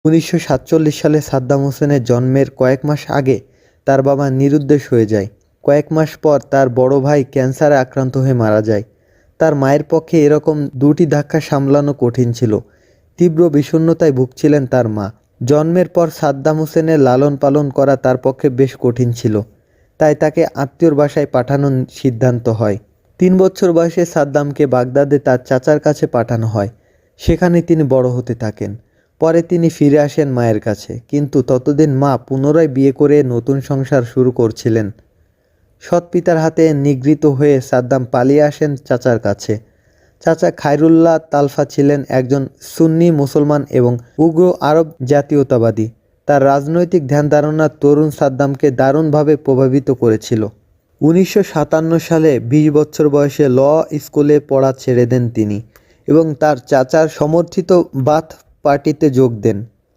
1947 সালে সাদ্দাম হোসেনের জন্মের কয়েক মাস আগে তার বাবা নিরুদ্দেশ হয়ে যায়। কয়েক মাস পর তার বড় ভাই ক্যান্সারে আক্রান্ত হয়ে মারা যায়। তার মায়ের পক্ষে এরকম দুটি ধাক্কা সামলানো কঠিন ছিল। তীব্র বিষণ্ণতায় ভুগছিলেন তার মা। জন্মের পর সাদ্দাম হোসেনের লালন পালন করা তার পক্ষে বেশ কঠিন ছিল। তাই তাকে আত্মীয়র বাসায় পাঠানোর সিদ্ধান্ত হয়। 3 বছর বয়সে সাদ্দামকে বাগদাদে তার চাচার কাছে পাঠানো হয়। সেখানে তিনি বড় হতে থাকেন। পরে তিনি ফিরে আসেন মায়ের কাছে, কিন্তু ততদিন মা পুনরায় বিয়ে করে নতুন সংসার শুরু করছিলেন। সৎ পিতার হাতে নিগৃহীত হয়ে সাদ্দাম পালিয়ে আসেন চাচার কাছে। চাচা খায়রুল্লাহ তালফা ছিলেন একজন সুন্নি মুসলমান এবং উগ্র আরব জাতীয়তাবাদী। তার রাজনৈতিক ধ্যান ধারণা তরুণ সাদ্দামকে দারুণভাবে প্রভাবিত করেছিল। 1957 সালে 20 বছর বয়সে ল স্কুলে পড়া ছেড়ে দেন তিনি এবং তার চাচার সমর্থিত বাথ পার্টিতে যোগ দেন।